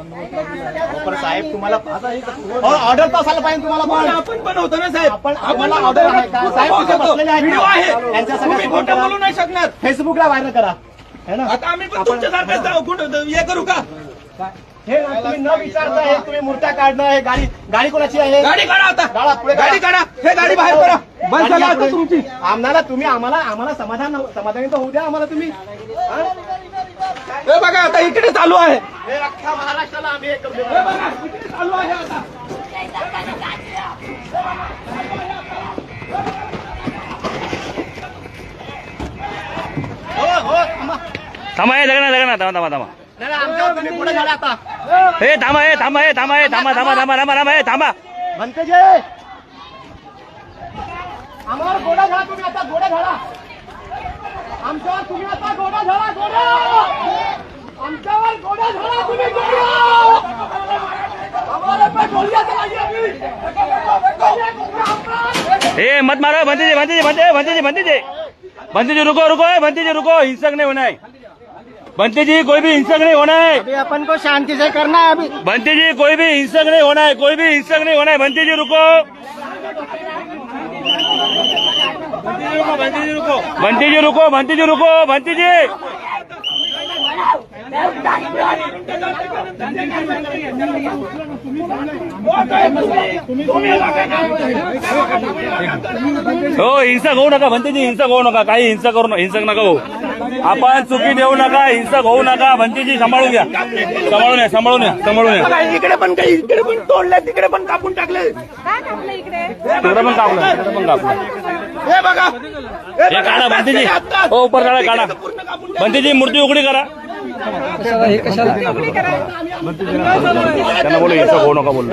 साहेब तुम्हाला ऑर्डर तर असायला पाहिजे तुम्हाला, पण आपण बनवतो ना साहेब, आपण ऑर्डर आहे का साहेब? तिथे बसलेले आहेत, व्हिडिओ आहे, त्यांच्या तुम्ही खोटं बोलू नाही शकणार. फेसबुकला व्हायरल करा है ना. आता आम्ही पण तुमच्यासारखं हे करू का? हे तुम्ही न विचारता हे तुम्ही मूर्त्या काढणं, हे गाडी कोणाची आहे? गाडी काढा आता, गाडा पुढे गाडी काढा, हे गाडी बाहेर करा. बस झालं आता तुमची. आम्हाला समाधानी तर होऊ द्या आम्हाला तुम्ही. हे बघा आता इकडे चालू आहे, हे अख्ख्या महाराष्ट्राला आम्ही एक हे बघा इकडे चालू आहे आता. थांबा हे जगना थांबा नाही आमच्यावर तुम्ही पुढे झाला आता. हे थांबा म्हणते आम्हाला गोडा झाला तुम्ही आता, गोडा झाला आमच्यावर तुम्ही आता, गोडा झाला आमच्यावर गोडा झाला तुम्ही, आम्हाला पण बोलण्याचं नाही. हे मत मारो, भंती जी रुको, हिंसक नहीं होना है बंटी जी, कोई भी हिंसक नहीं होना है. अभी अपन को शांति से करना है. अभी बंटी जी कोई भी हिंसक नहीं होना है, बंटी जी रुको. बंटी जी हो हिंसक होऊ नका, भंतीजी हिंसक होऊ नका, काही हिंसक नका हो. आपण चुकी देऊ नका, हिंसक होऊ नका. भंतीजी सांभाळून घ्या, सांभाळून या. इकडे पण तोडले, तिकडे पण कापून टाकले, तिकडे पण कापलं. हे बघा, हे काढा भंतीजी, हो ऊपर काढा. भंतीजी मूर्ती उघडी करा. त्यांना बोलू हिंसक होऊ नका बोलू.